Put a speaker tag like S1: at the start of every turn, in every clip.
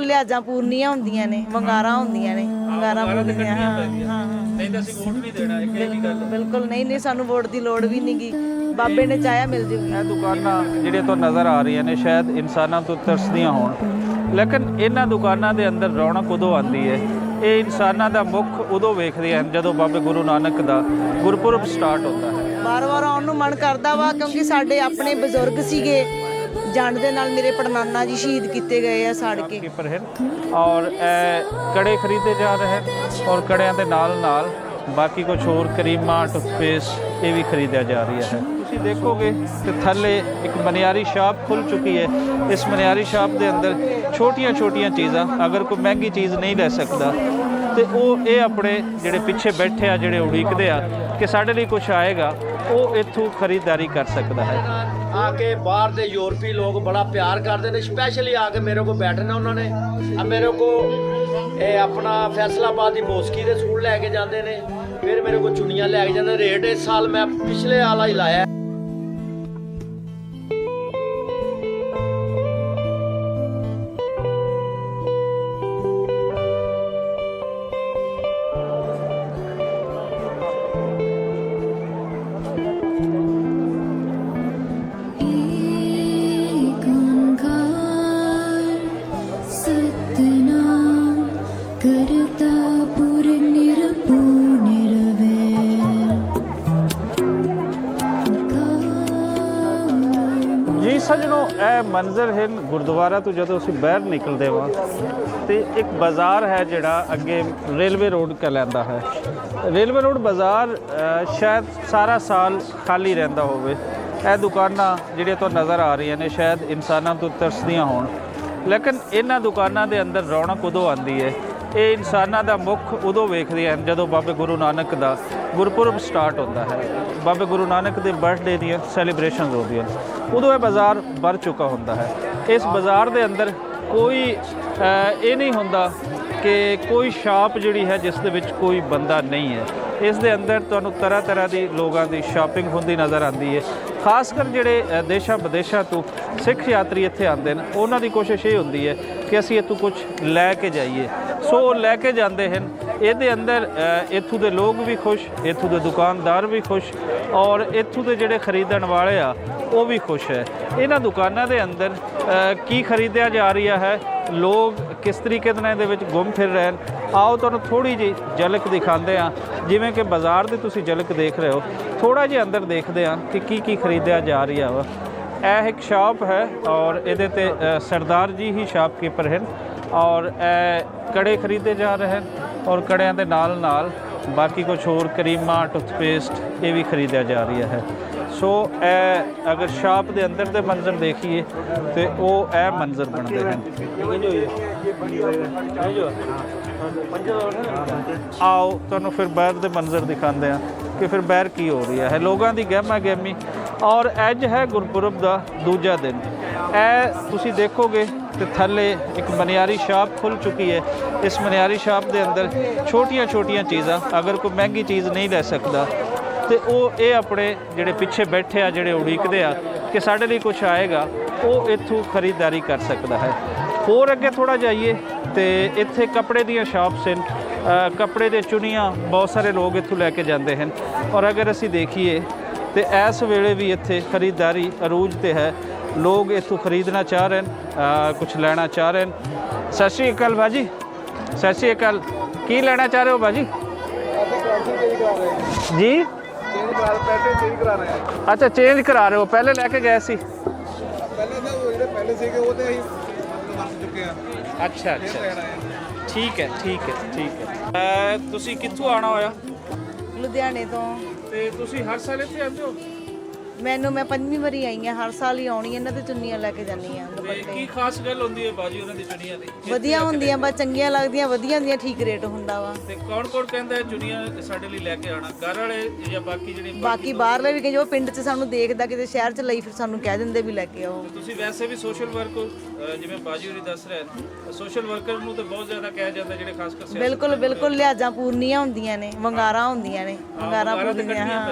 S1: ਬਿਲਕੁਲ ਲਿਹਾਜ਼ਾਂ ਪੂਰਨੀਆਂ ਹੁੰਦੀਆਂ ਨੇ, ਵੰਗਾਰਾਂ ਹੁੰਦੀਆਂ ਨੇ, ਵੰਗਾਰਾਂ ਪੂਰਨੀਆਂ। ਹਾਂ ਹਾਂ
S2: ਨਹੀਂ ਤਾਂ ਅਸੀਂ ਵੋਟ ਨਹੀਂ ਦੇਣਾ, ਇਹ ਵੀ ਗੱਲ
S1: ਬਿਲਕੁਲ ਨਹੀਂ ਨਹੀਂ, ਸਾਨੂੰ ਵੋਟ ਦੀ ਲੋੜ ਵੀ ਨਹੀਂ ਗੀ, ਬਾਬੇ ਨੇ ਚਾਹਿਆ ਮਿਲ ਜੂਗੀ।
S2: ਇਹ ਦੁਕਾਨਾਂ ਜਿਹੜੀਆਂ ਤੋਂ ਨਜ਼ਰ ਆ ਰਹੀਆਂ ਨੇ ਸ਼ਾਇਦ ਇਨਸਾਨਾਂ ਤੋਂ ਤਰਸਦੀਆਂ ਹੋਣ, ਲੇਕਿਨ ਇਹਨਾਂ ਦੁਕਾਨਾਂ ਦੇ ਅੰਦਰ ਰੌਣਕ ਉਦੋਂ ਆਉਂਦੀ ਹੈ, ਇਹ ਇਨਸਾਨਾਂ ਦਾ ਮੁੱਖ ਉਦੋਂ ਵੇਖਦੇ ਹਨ ਜਦੋਂ ਬਾਬੇ ਗੁਰੂ ਨਾਨਕ ਦਾ ਗੁਰਪੁਰਬ ਸਟਾਰਟ ਹੁੰਦਾ ਹੈ।
S1: ਵਾਰ-ਵਾਰ ਆਉਣ ਨੂੰ ਮਨ ਕਰਦਾ ਵਾ, ਕਿਉਂਕਿ ਸਾਡੇ ਆਪਣੇ ਬਜ਼ੁਰਗ ਸੀਗੇ, ਜੰਡ ਦੇ ਨਾਲ ਮੇਰੇ ਪੜਨਾਨਾ ਜੀ ਸ਼ਹੀਦ ਕੀਤੇ ਗਏ ਆ ਸਾੜ ਕੇ।
S2: ਕੀਪਰ ਹੈ ਔਰ ਕੜੇ ਖਰੀਦੇ ਜਾ ਰਹੇ ਹਨ ਔਰ ਕੜਿਆਂ ਦੇ ਨਾਲ ਬਾਕੀ ਕੁਝ ਹੋਰ ਕਰੀਮਾਂ, ਟੁੱਥਪੇਸਟ ਇਹ ਵੀ ਖਰੀਦਿਆ ਜਾ ਰਹੀ ਹੈ। ਤੁਸੀਂ ਦੇਖੋਗੇ ਕਿ ਥੱਲੇ ਇੱਕ ਮਨਿਆਰੀ ਸ਼ਾਪ ਖੁੱਲ ਚੁੱਕੀ ਹੈ। ਇਸ ਮਨਿਆਰੀ ਸ਼ਾਪ ਦੇ ਅੰਦਰ ਛੋਟੀਆਂ ਚੀਜ਼ਾਂ, ਅਗਰ ਕੋਈ ਮਹਿੰਗੀ ਚੀਜ਼ ਨਹੀਂ ਲੈ ਸਕਦਾ ਤੇ ਉਹ ਇਹ ਆਪਣੇ ਜਿਹੜੇ ਪਿੱਛੇ ਬੈਠੇ ਆ, ਜਿਹੜੇ ਉਡੀਕਦੇ ਆ ਕਿ ਸਾਡੇ ਲਈ ਕੁਝ ਆਏਗਾ, ਉਹ ਇੱਥੋਂ ਖਰੀਦਦਾਰੀ ਕਰ ਸਕਦਾ ਹੈ।
S3: आके बाहर दे यूरोपी लोग बड़ा प्यार करते हैं, स्पेशली आके मेरे को बैठना उन्होंने। अब मेरे को अपना फैसलाबाद की मोस्की के सूट लैके जाते हैं, फिर मेरे को चुनियाँ लैके जाते। रेट इस साल मैं पिछले वाला ही लाया।
S2: ਜੀ ਸੱਜਣੋ, ਇਹ ਮੰਜ਼ਰ ਹੈ ਗੁਰਦੁਆਰਾ ਤੋਂ ਜਦੋਂ ਅਸੀਂ ਬਾਹਰ ਨਿਕਲਦੇ ਵਾਂ ਤੇ ਇੱਕ ਬਾਜ਼ਾਰ ਹੈ ਜਿਹੜਾ ਅੱਗੇ ਰੇਲਵੇ ਰੋਡ ਕਹਿਲਾਂਦਾ ਹੈ। ਰੇਲਵੇ ਰੋਡ ਬਾਜ਼ਾਰ ਸ਼ਾਇਦ ਸਾਰਾ ਸਾਲ ਖਾਲੀ ਰਹਿੰਦਾ ਹੋਵੇ। ਇਹ ਦੁਕਾਨਾਂ ਜਿਹੜੀਆਂ ਤੋਂ ਨਜ਼ਰ ਆ ਰਹੀਆਂ ਨੇ ਸ਼ਾਇਦ ਇਨਸਾਨਾਂ ਤੋਂ ਤਰਸਦੀਆਂ ਹੋਣ, ਲੇਕਿਨ ਇਹਨਾਂ ਦੁਕਾਨਾਂ ਦੇ ਅੰਦਰ ਰੌਣਕ ਉਦੋਂ ਆਉਂਦੀ ਹੈ, ਇਹ ਇਨਸਾਨਾਂ ਦਾ ਮੁੱਖ ਉਦੋਂ ਵੇਖਦੇ ਹਨ ਜਦੋਂ ਬਾਬੇ ਗੁਰੂ ਨਾਨਕ ਦਾ ਗੁਰਪੁਰਬ ਸਟਾਰਟ ਹੁੰਦਾ ਹੈ, ਬਾਬੇ ਗੁਰੂ ਨਾਨਕ ਦੇ ਬਰਥਡੇ ਦੀਆਂ ਸੈਲੀਬ੍ਰੇਸ਼ਨਸ ਹੁੰਦੀਆਂ, ਉਦੋਂ ਇਹ ਬਾਜ਼ਾਰ ਭਰ ਚੁੱਕਾ ਹੁੰਦਾ ਹੈ। ਇਸ ਬਾਜ਼ਾਰ ਦੇ ਅੰਦਰ ਕੋਈ ਇਹ ਨਹੀਂ ਹੁੰਦਾ ਕਿ ਕੋਈ ਸ਼ਾਪ ਜਿਹੜੀ ਹੈ ਜਿਸ ਦੇ ਵਿੱਚ ਕੋਈ ਬੰਦਾ ਨਹੀਂ ਹੈ। ਇਸ ਦੇ ਅੰਦਰ ਤੁਹਾਨੂੰ ਤਰ੍ਹਾਂ ਦੀ ਲੋਕਾਂ ਦੀ ਸ਼ਾਪਿੰਗ ਹੁੰਦੀ ਨਜ਼ਰ ਆਉਂਦੀ ਹੈ। ਖਾਸ ਕਰ ਜਿਹੜੇ ਦੇਸ਼ਾਂ ਵਿਦੇਸ਼ਾਂ ਤੋਂ ਸਿੱਖ ਯਾਤਰੀ ਇੱਥੇ ਆਉਂਦੇ ਨੇ, ਉਹਨਾਂ ਦੀ ਕੋਸ਼ਿਸ਼ ਇਹ ਹੁੰਦੀ ਹੈ ਕਿ ਅਸੀਂ ਇੱਥੋਂ ਕੁਝ ਲੈ ਕੇ ਜਾਈਏ, ਸੋ ਉਹ ਲੈ ਕੇ ਜਾਂਦੇ ਹਨ। ਇਹਦੇ ਅੰਦਰ ਇੱਥੋਂ ਦੇ ਲੋਕ ਵੀ ਖੁਸ਼, ਇੱਥੋਂ ਦੇ ਦੁਕਾਨਦਾਰ ਵੀ ਖੁਸ਼ ਔਰ ਇੱਥੋਂ ਦੇ ਜਿਹੜੇ ਖਰੀਦਣ ਵਾਲੇ ਆ ਉਹ ਵੀ ਖੁਸ਼ ਹੈ। ਇਹਨਾਂ ਦੁਕਾਨਾਂ ਦੇ ਅੰਦਰ ਕੀ ਖਰੀਦਿਆ ਜਾ ਰਿਹਾ ਹੈ, ਲੋਕ ਕਿਸ ਤਰੀਕੇ ਦੇ ਨਾਲ ਇਹਦੇ ਵਿੱਚ ਘੁੰਮ ਫਿਰ ਰਹੇ ਹਨ, ਆਓ ਤੁਹਾਨੂੰ ਥੋੜ੍ਹੀ ਜਿਹੀ ਝਲਕ ਦਿਖਾਉਂਦੇ ਹਾਂ। ਜਿਵੇਂ ਕਿ ਬਾਜ਼ਾਰ ਦੀ ਤੁਸੀਂ ਝਲਕ ਦੇਖ ਰਹੇ ਹੋ, ਥੋੜ੍ਹਾ ਜਿਹਾ ਅੰਦਰ ਦੇਖਦੇ ਹਾਂ ਕਿ ਕੀ ਖਰੀਦਿਆ ਜਾ ਰਿਹਾ ਵਾ। ਇਹ ਇੱਕ ਸ਼ਾਪ ਹੈ ਔਰ ਇਹਦੇ ਤੇ ਸਰਦਾਰ ਜੀ ਹੀ ਸ਼ਾਪਕੀਪਰ ਹਨ ਔਰ ਇਹ ਕੜੇ ਖਰੀਦੇ ਜਾ ਰਹੇ ਹਨ ਔਰ ਕੜਿਆਂ ਦੇ ਨਾਲ ਬਾਕੀ ਕੁਝ ਹੋਰ ਕਰੀਮਾਂ, ਟੁੱਥਪੇਸਟ ਇਹ ਵੀ ਖਰੀਦਿਆ ਜਾ ਰਿਹਾ ਹੈ। ਸੋ ਇਹ ਅਗਰ ਸ਼ਾਪ ਦੇ ਅੰਦਰ ਦੇ ਮੰਜ਼ਰ ਦੇਖੀਏ ਤੇ ਉਹ ਇਹ ਮੰਜ਼ਰ ਬਣਦੇ ਹਨ। ਆਓ ਤੁਹਾਨੂੰ ਫਿਰ ਬਾਹਰ ਦੇ ਮੰਜ਼ਰ ਦਿਖਾਉਂਦੇ ਹਾਂ ਕਿ ਫਿਰ ਬਾਹਰ ਕੀ ਹੋ ਰਿਹਾ ਹੈ। ਲੋਕਾਂ ਦੀ ਗਹਿਮਾ ਗਹਿਮੀ ਔਰ ਅੱਜ ਹੈ ਗੁਰਪੁਰਬ ਦਾ ਦੂਜਾ ਦਿਨ। ਇਹ ਤੁਸੀਂ ਦੇਖੋਗੇ ਤੇ ਥੱਲੇ ਇੱਕ ਮਨਿਆਰੀ ਸ਼ਾਪ ਖੁੱਲ ਚੁੱਕੀ ਹੈ। ਇਸ ਮਨਿਆਰੀ ਸ਼ਾਪ ਦੇ ਅੰਦਰ ਛੋਟੀਆਂ ਚੀਜ਼ਾਂ, ਅਗਰ ਕੋਈ ਮਹਿੰਗੀ ਚੀਜ਼ ਨਹੀਂ ਲੈ ਸਕਦਾ ਤੇ ਉਹ ਇਹ ਆਪਣੇ ਜਿਹੜੇ ਪਿੱਛੇ ਬੈਠੇ ਆ, ਜਿਹੜੇ ਉਡੀਕਦੇ ਆ ਕਿ ਸਾਡੇ ਲਈ ਕੁਝ ਆਏਗਾ, ਉਹ ਇੱਥੋਂ ਖਰੀਦਦਾਰੀ ਕਰ ਸਕਦਾ ਹੈ। ਹੋਰ ਅੱਗੇ ਥੋੜ੍ਹਾ ਜਾਈਏ ਤੇ ਇੱਥੇ ਕੱਪੜੇ ਦੀਆਂ ਸ਼ਾਪਸ ਹਨ, ਕੱਪੜੇ ਦੇ ਚੁੰਨੀਆਂ ਬਹੁਤ ਸਾਰੇ ਲੋਕ ਇੱਥੋਂ ਲੈ ਕੇ ਜਾਂਦੇ ਹਨ ਔਰ ਅਗਰ ਅਸੀਂ ਦੇਖੀਏ ਤੇ ਇਸ ਵੇਲੇ ਵੀ ਇੱਥੇ ਖਰੀਦਦਾਰੀ ਅਰੂਜ ਤੇ ਹੈ। ਲੋਕ ਇੱਥੋਂ ਖਰੀਦਣਾ ਚਾਹ ਰਹੇ ਹਨ, ਕੁਝ ਲੈਣਾ ਚਾਹ ਰਹੇ ਹਨ। ਸਤਿ ਸ਼੍ਰੀ ਅਕਾਲ ਭਾਜੀ। ਸਤਿ ਸ਼੍ਰੀ ਅਕਾਲ। ਕੀ ਲੈਣਾ ਚਾਹ ਰਹੇ ਹੋ ਭਾਜੀ? ਜੀ अच्छा चेंज करा रहे हो, पहले लैके गए सी? अच्छा ठीक है। ਤੁਸੀਂ ਕਿੱਥੋਂ ਆਣਾ ਹੋਇਆ?
S1: ਲੁਧਿਆਣੇ ਤੋਂ।
S2: ਤੇ ਤੁਸੀਂ ਹਰ ਸਾਲ ਇੱਥੇ ਆਉਂਦੇ ਹੋ?
S1: ਮੈਂ 5ਵੀਂ ਵਾਰੀ ਆਈ ਹਾਂ, ਹਰ ਸਾਲ ਹੀ ਆਉਣੀ ਇਹਨਾਂ ਤੇ ਚੁੰਨੀਆਂ ਲੈ ਕੇ ਜਾਂਦੀ ਆ।
S2: ਕੀ ਖਾਸ ਗੱਲ ਹੁੰਦੀ ਹੈ ਬਾਜੀ ਉਹਨਾਂ ਦੀ ਚੁੰਨੀਆਂ ਦੀ?
S1: ਵਧੀਆ ਹੁੰਦੀਆਂ, ਬਸ ਚੰਗੀਆਂ ਲੱਗਦੀਆਂ, ਵਧੀਆ ਹੁੰਦੀਆਂ, ਠੀਕ ਰੇਟ ਹੁੰਦਾ ਵਾ।
S2: ਤੇ ਕੌਣ ਕਹਿੰਦਾ ਹੈ ਚੁੰਨੀਆਂ ਸਾਡੇ ਲਈ ਲੈ ਕੇ ਆਣਾ? ਘਰ ਵਾਲੇ ਜਾਂ ਬਾਕੀ ਜਿਹੜੇ
S1: ਬਾਕੀ ਬਾਹਰਲੇ ਵੀ, ਜੋ ਪਿੰਡ 'ਚ ਸਾਨੂੰ ਦੇਖਦਾ ਕਿਤੇ ਸ਼ਹਿਰ 'ਚ ਲਈ, ਫਿਰ ਸਾਨੂੰ ਕਹਿ ਦਿੰਦੇ ਵੀ ਲੈ ਕੇ ਆਓ।
S2: ਤੁਸੀਂ ਵੈਸੇ ਵੀ ਸੋਸ਼ਲ ਵਰਕ, ਜਿਵੇਂ ਬਾਜੀ ਹੋਰੀ ਦੱਸ ਰਹੇ ਸੋਸ਼ਲ ਵਰਕਰ ਨੂੰ ਤਾਂ ਬਹੁਤ ਜ਼ਿਆਦਾ ਕਿਹਾ ਜਾਂਦਾ, ਜਿਹੜੇ ਖਾਸ ਕਰ
S1: ਬਿਲਕੁਲ ਲਿਹਾਜ਼ਾਂ ਪੂਰਨੀਆਂ ਹੁੰਦੀਆਂ ਨੇ, ਵੰਗਾਰਾਂ ਹੁੰਦੀਆਂ ਨੇ, ਵੰਗਾਰਾਂ ਪੂਰਨੀਆਂ।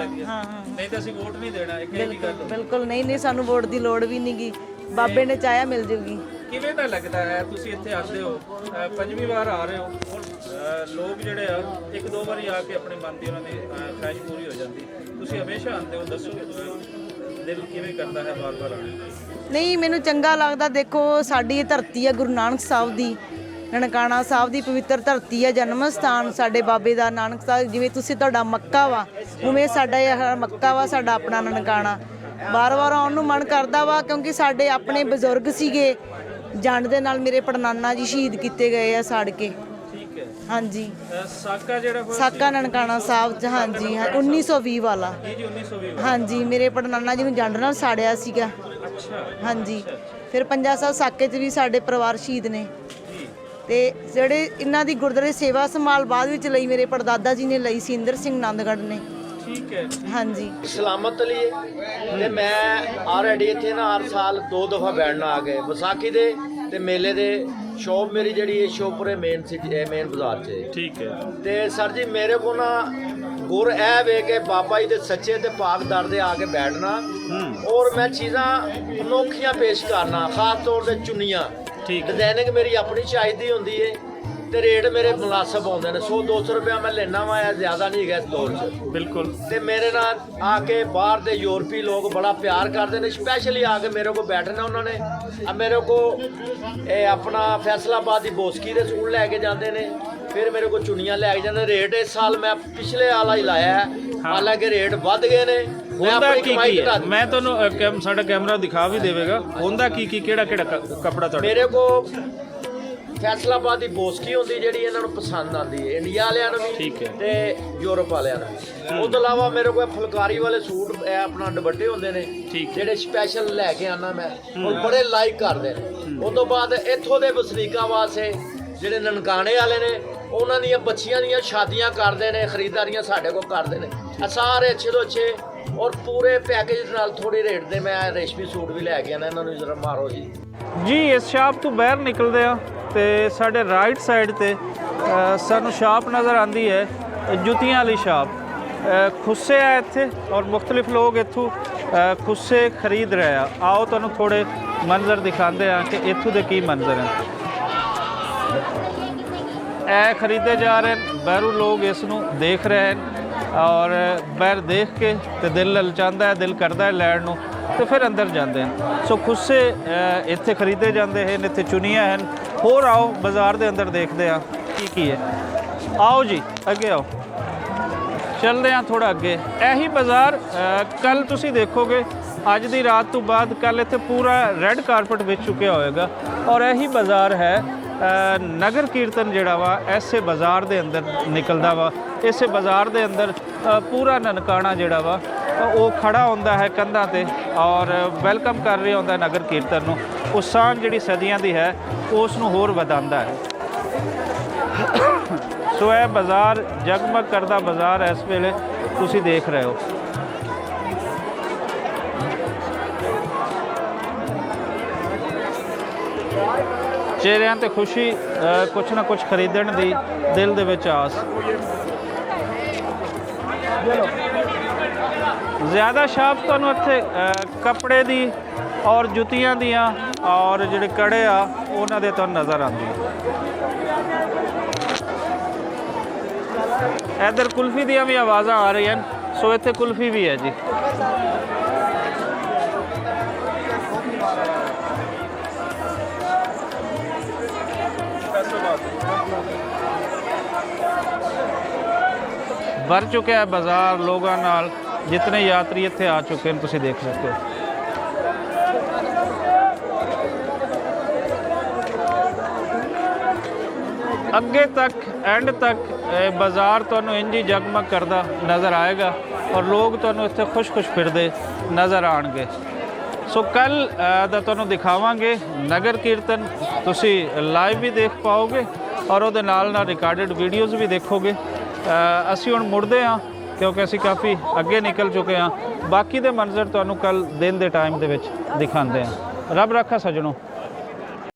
S1: ਹਾਂ
S2: ਨਹੀਂ ਤਾਂ ਅਸੀਂ ਵੋਟ ਨਹੀਂ ਦੇਣਾ,
S1: ਬਿਲਕੁਲ ਨਹੀਂ, ਸਾਨੂੰ ਵੋਟ ਦੀ ਲੋੜ ਵੀ ਨਹੀਂ ਗੀ, ਬਾਬੇ ਨੇ ਚਾਹਿਆ ਮਿਲ ਜੂਗੀ।
S2: ਕਿਵੇਂ ਦਾ ਲੱਗਦਾ ਹੈ ਤੁਸੀਂ ਇੱਥੇ ਆਉਂਦੇ ਹੋ ਪੰਜਵੀਂ ਵਾਰ ਆ ਰਹੇ ਹੋ ਔਰ ਲੋਕ ਜਿਹੜੇ ਆ ਇੱਕ ਦੋ ਵਾਰੀ ਆ ਕੇ ਆਪਣੇ ਮਨ ਦੀ ਉਹਨਾਂ ਦੀ ਖੁਆਇਸ਼ ਪੂਰੀ ਹੋ ਜਾਂਦੀ ਤੁਸੀਂ ਹਮੇਸ਼ਾ ਆਉਂਦੇ ਹੋ ਦੱਸੋ ਦਿਲ ਕਿਵੇਂ ਕਰਦਾ ਹੈ ਵਾਰ-ਵਾਰ ਆਉਣ ਨੂੰ?
S1: ਨਹੀਂ, ਮੈਨੂੰ ਚੰਗਾ ਲੱਗਦਾ। ਦੇਖੋ, ਸਾਡੀ ਇਹ ਧਰਤੀ ਹੈ ਗੁਰੂ ਨਾਨਕ ਸਾਹਿਬ ਦੀ, ਨਨਕਾਣਾ ਸਾਹਿਬ ਦੀ ਪਵਿੱਤਰ ਧਰਤੀ ਹੈ, ਜਨਮ ਸਥਾਨ ਸਾਡੇ ਬਾਬੇ ਦਾ ਨਾਨਕ ਸਾਹਿਬ। ਜਿਵੇਂ ਤੁਸੀਂ ਤੁਹਾਡਾ ਮੱਕਾ ਵਾ, ਉਵੇਂ ਸਾਡਾ ਇਹ ਮੱਕਾ ਵਾ, ਸਾਡਾ ਆਪਣਾ ਨਨਕਾਣਾ। ਵਾਰ-ਵਾਰ ਆਉਣ ਨੂੰ ਮਨ ਕਰਦਾ ਵਾ ਕਿਉਂਕਿ ਸਾਡੇ ਆਪਣੇ ਬਜ਼ੁਰਗ ਸੀਗੇ, ਜੰਡ ਦੇ ਨਾਲ ਮੇਰੇ ਪੜਨਾਨਾ ਜੀ ਸ਼ਹੀਦ ਕੀਤੇ ਗਏ ਆ ਸਾੜ ਕੇ।
S2: ਠੀਕ ਹੈ।
S1: ਹਾਂਜੀ,
S2: ਸਾਕਾ ਜਿਹੜਾ ਹੋਇਆ
S1: ਸਾਕਾ ਨਨਕਾਣਾ ਸਾਹਿਬ 'ਚ। ਹਾਂਜੀ, 1920 ਵਾਲਾ।
S2: ਜੀ 1920
S1: ਹਾਂਜੀ, ਮੇਰੇ ਪੜਨਾਨਾ ਜੀ ਨੂੰ ਜੰਡ ਨਾਲ ਸਾੜਿਆ ਸੀਗਾ।
S2: ਅੱਛਾ
S1: ਹਾਂਜੀ, ਫਿਰ ਪੰਜਾ ਸਾਹਿਬ ਸਾਕੇ 'ਚ ਵੀ ਸਾਡੇ ਪਰਿਵਾਰ ਸ਼ਹੀਦ ਨੇ।
S2: ਜੀ
S1: ਤੇ ਜਿਹੜੇ ਇਹਨਾਂ ਦੀ ਗੁਰਦੁਆਰੇ ਸੇਵਾ ਸੰਭਾਲ ਬਾਅਦ ਵਿੱਚ ਲਈ ਮੇਰੇ ਪੜਦਾਦਾ ਜੀ ਨੇ ਲਈ ਸੀ, ਇੰਦਰ ਸਿੰਘ ਨੰਦਗੜ੍ਹ ਨੇ।
S2: ਠੀਕ ਹੈ।
S1: ਹਾਂਜੀ,
S3: ਸਲਾਮਤ ਲਈ ਤੇ ਮੈਂ ਆਲਰੇਡੀ ਇੱਥੇ ਨਾ ਹਰ ਸਾਲ 2 ਦਫਾ ਬੈਠਣ ਆ ਗਏ, ਵਿਸਾਖੀ ਦੇ ਤੇ ਮੇਲੇ ਦੇ। ਸ਼ੋਪ ਮੇਰੀ ਜਿਹੜੀ ਹੈ ਸ਼ੋਪੁਰੇ ਮੇਨ ਸਿਟੀ ਮੇਨ ਬਾਜ਼ਾਰ 'ਚ ਹੈ।
S2: ਠੀਕ ਹੈ।
S3: ਤੇ ਸਰ ਜੀ ਮੇਰੇ ਕੋ ਨਾ ਗੁਰ ਇਹ ਵੇ ਕਿ ਬਾਬਾ ਜੀ ਦੇ ਸੱਚੇ ਤੇ ਪਾਕ ਦਰ ਦੇ ਆ ਕੇ ਬੈਠਣਾ ਔਰ ਮੈਂ ਚੀਜ਼ਾਂ ਅਨੋਖੀਆਂ ਪੇਸ਼ ਕਰਨਾ, ਖਾਸ ਤੌਰ ਤੇ ਚੁੰਨੀਆਂ।
S2: ਠੀਕ ਹੈ।
S3: ਡਿਜ਼ਾਈਨਿੰਗ ਮੇਰੀ ਆਪਣੀ ਚਾਹੀਦੀ ਹੁੰਦੀ ਏ ਤੇ ਰੇਟ ਮੇਰੇ ਮੁਨਾਸਬ ਆਉਂਦੇ ਨੇ। 100-200 ਰੁਪਇਆ ਮੈਂ ਲੈਣਾ ਵਾ, ਜ਼ਿਆਦਾ ਨਹੀਂ ਹੈਗਾ ਇਸ ਦੌਰ 'ਚ।
S2: ਬਿਲਕੁਲ।
S3: ਤੇ ਮੇਰੇ ਨਾਲ ਆ ਕੇ ਬਾਹਰ ਦੇ ਯੂਰਪੀ ਲੋਕ ਬੜਾ ਪਿਆਰ ਕਰਦੇ ਨੇ, ਸਪੈਸ਼ਲੀ ਆ ਕੇ ਮੇਰੇ ਕੋਲ ਬੈਠਣਾ ਉਹਨਾਂ ਨੇ। ਮੇਰੇ ਕੋ ਇਹ ਆਪਣਾ ਫੈਸਲਾਬਾਦ ਦੀ ਬੋਸਕੀ ਦੇ ਸੂਟ ਲੈ ਕੇ ਜਾਂਦੇ ਨੇ, ਫਿਰ ਮੇਰੇ ਕੋਲ ਚੁੰਨੀਆਂ ਲੈ ਕੇ ਜਾਂਦੇ। ਰੇਟ ਇਸ ਸਾਲ ਮੈਂ ਪਿਛਲੇ ਵਾਲਾ ਹੀ ਲਾਇਆ ਹੈ, ਹਾਲਾਂਕਿ ਰੇਟ ਵੱਧ ਗਏ ਨੇ। ਮੈਂ
S2: ਹੁੰਦਾ
S3: ਆਪਣੀ
S2: ਕੀ
S3: ਕਮਾਈ
S2: ਕੀ ਹੈ?
S3: ਘਟਾ ਦਿੱਤੀ।
S2: ਮੈਂ ਤੁਹਾਨੂੰ ਸਾਡਾ ਕੈਮਰਾ ਦਿਖਾ ਵੀ ਦੇਵੇਗਾ। ਹੁੰਦਾ ਕੀ ਕੀ ਕਿਹੜਾ ਕਿਹੜਾ ਕੱਪੜਾ ਤੁਹਾਡੇ
S3: ਮੇਰੇ ਕੋ ਫੈਸਲਾਬਾਦ ਦੀ ਬੋਸਕੀ ਹੁੰਦੀ ਜਿਹੜੀ ਇਹਨਾਂ ਨੂੰ ਪਸੰਦ ਆਉਂਦੀ ਹੈ, ਇੰਡੀਆ ਵਾਲਿਆਂ ਨੂੰ ਵੀ
S2: ਠੀਕ ਹੈ।
S3: ਤੇ ਯੂਰਪ ਵਾਲਿਆਂ ਨੂੰ ਵੀ। ਉਹ ਤੋਂ ਇਲਾਵਾ ਮੇਰੇ ਕੋਲ ਫੁਲਕਾਰੀ ਵਾਲੇ ਸੂਟ ਇਹ ਆਪਣਾ ਦੁਪੱਟੇ ਹੁੰਦੇ ਨੇ,
S2: ਠੀਕ ਹੈ।
S3: ਜਿਹੜੇ ਸਪੈਸ਼ਲ ਲੈ ਕੇ ਆਣਾ ਮੈਂ, ਔਰ ਬੜੇ ਲਾਈਕ ਕਰਦੇ ਨੇ। ਉਸ ਤੋਂ ਬਾਅਦ ਇੱਥੋਂ ਦੇ ਵਸਨੀਕਾਂ ਵਾਸਤੇ ਜਿਹੜੇ ਨਨਕਾਣੇ ਵਾਲੇ ਨੇ, ਉਹਨਾਂ ਦੀਆਂ ਬੱਚੀਆਂ ਦੀਆਂ ਸ਼ਾਦੀਆਂ ਕਰਦੇ ਨੇ, ਖਰੀਦਦਾਰੀਆਂ ਸਾਡੇ ਕੋਲ ਕਰਦੇ ਨੇ। ਇਹ ਸਾਰੇ ਅੱਛੇ ਤੋਂ ਅੱਛੇ ਔਰ ਪੂਰੇ ਪੈਕੇਜ ਨਾਲ ਥੋੜੀ ਰੇਟ ਦੇ ਮੈਂ ਰੇਸ਼ਮੀ ਸੂਟ ਵੀ ਲੈ ਕੇ ਆਣਾ। ਇਹਨਾਂ ਨੂੰ ਜ਼ਰਾ ਮਾਰੋ ਜੀ।
S2: ਜੀ ਇਸ ਸ਼ਾਪ ਤੋਂ ਬਾਹਰ ਨਿਕਲਦੇ ਆ ਤੇ ਸਾਡੇ ਰਾਈਟ ਸਾਈਡ ਤੇ ਸਾਨੂੰ ਸ਼ਾਪ ਨਜ਼ਰ ਆਂਦੀ ਹੈ ਜੁੱਤੀਆਂ ਵਾਲੀ ਸ਼ਾਪ। ਖੁੱਸੇ ਆ ਇੱਥੇ ਔਰ ਮੁxtਲਿਫ ਲੋਕ ਇੱਥੋਂ ਖੁੱਸੇ ਖਰੀਦ ਰਹੇ ਆ। ਆਓ ਤੁਹਾਨੂੰ ਥੋੜੇ ਮੰਜ਼ਰ ਦਿਖਾਉਂਦੇ ਆ ਕਿ ਇੱਥੋਂ ਦੇ ਕੀ ਮੰਜ਼ਰ ਹਨ। ਇਹ ਖਰੀਦੇ ਜਾ ਰਹੇ ਨੇ, ਬਾਹਰੋਂ ਲੋਕ ਇਸ ਨੂੰ ਦੇਖ ਰਹੇ ਨੇ ਔਰ ਬਾਹਰ ਦੇਖ ਕੇ ਤੇ ਦਿਲ ਲਲਚਾਉਂਦਾ ਹੈ, ਦਿਲ ਕਰਦਾ ਹੈ ਲੈਣ ਨੂੰ, ਤੇ ਫਿਰ ਅੰਦਰ ਜਾਂਦੇ ਹਨ। ਸੋ ਖੁੱਸੇ ਇੱਥੇ ਖਰੀਦੇ ਜਾਂਦੇ ਹਨ, ਇੱਥੇ ਚੁਨੀਆਂ ਹਨ। ਹੋਰ ਆਓ ਬਾਜ਼ਾਰ ਦੇ ਅੰਦਰ ਦੇਖਦੇ ਆ ਕੀ ਕੀ ਹੈ। ਆਓ ਜੀ ਅੱਗੇ ਆਓ, ਚੱਲਦੇ ਆ ਥੋੜਾ ਅੱਗੇ। ਇਹੀ ਬਾਜ਼ਾਰ ਕੱਲ ਤੁਸੀਂ ਦੇਖੋਗੇ, ਅੱਜ ਦੀ ਰਾਤ ਤੋਂ ਬਾਅਦ ਕੱਲ ਇੱਥੇ ਪੂਰਾ ਰੈੱਡ ਕਾਰਪਟ ਵਿਛ ਚੁੱਕਿਆ ਹੋਏਗਾ। ਔਰ ਇਹੀ ਬਾਜ਼ਾਰ ਹੈ ਨਗਰ ਕੀਰਤਨ ਜਿਹੜਾ ਵਾ ਐਸੇ ਬਾਜ਼ਾਰ ਦੇ ਅੰਦਰ ਨਿਕਲਦਾ ਵਾ। ਇਸੇ ਬਾਜ਼ਾਰ ਦੇ ਅੰਦਰ ਪੂਰਾ ਨਨਕਾਣਾ ਜਿਹੜਾ ਵਾ ਉਹ ਖੜਾ ਹੁੰਦਾ ਹੈ ਕੰਧਾਂ ਤੇ ਔਰ ਵੈਲਕਮ ਕਰ ਰਿਹਾ ਹੁੰਦਾ ਨਗਰ ਕੀਰਤਨ ਨੂੰ। ਉਤਸ਼ਾਹ ਜਿਹੜੀ ਸਦੀਆਂ ਦੀ ਹੈ ਉਸ ਨੂੰ ਹੋਰ ਵਧਾਉਂਦਾ ਹੈ। ਸੋ ਇਹ ਬਾਜ਼ਾਰ ਜਗਮਗ ਕਰਦਾ ਬਾਜ਼ਾਰ ਇਸ ਵੇਲੇ ਤੁਸੀਂ ਦੇਖ ਰਹੇ ਹੋ। ਚਿਹਰਿਆਂ ਤੇ ਖੁਸ਼ੀ, ਕੁਛ ਨਾ ਕੁਛ ਖਰੀਦਣ ਦੀ ਦਿਲ ਦੇ ਵਿੱਚ ਆਸ। ਜ਼ਿਆਦਾ ਸ਼ਾਪ ਤੁਹਾਨੂੰ ਇੱਥੇ ਕੱਪੜੇ ਦੀ ਔਰ ਜੁੱਤੀਆਂ ਦੀਆਂ ਔਰ ਜਿਹੜੇ ਕੜੇ ਆ ਉਹਨਾਂ ਦੇ ਤੁਹਾਨੂੰ ਨਜ਼ਰ ਆਉਂਦੀ। ਇੱਧਰ ਕੁਲਫੀ ਦੀਆਂ ਵੀ ਆਵਾਜ਼ਾਂ ਆ ਰਹੀਆਂ ਹਨ। ਸੋ ਇੱਥੇ ਕੁਲਫੀ ਵੀ ਹੈ ਜੀ। भर चुके हैं बाज़ार लोगों नाल, जितने यात्री इत्थे आ चुके हैं तुसीं देख सकते हो। अगे तक एंड तक बाज़ार तुहानूं इंज ही जगमग करदा नज़र आएगा और लोग तुहानूं इत्थे खुश खुश फिरदे नज़र आउणगे। सो कल दा तुहानूं दिखावांगे नगर कीर्तन, तुसीं लाइव भी देख पाओगे और उहदे नाल नाल रिकॉर्डेड वीडियोज़ भी देखोगे। ਅਸੀਂ ਹੁਣ ਮੁੜਦੇ ਹਾਂ ਕਿਉਂਕਿ ਅਸੀਂ ਕਾਫੀ ਅੱਗੇ ਨਿਕਲ ਚੁੱਕੇ ਹਾਂ। ਬਾਕੀ ਦੇ ਮੰਜ਼ਰ ਤੁਹਾਨੂੰ ਕੱਲ ਦਿਨ ਦੇ ਟਾਈਮ ਦੇ ਵਿੱਚ ਦਿਖਾਉਂਦੇ ਹਾਂ। ਰੱਬ ਰਾਖਾ ਸੱਜਣੋ।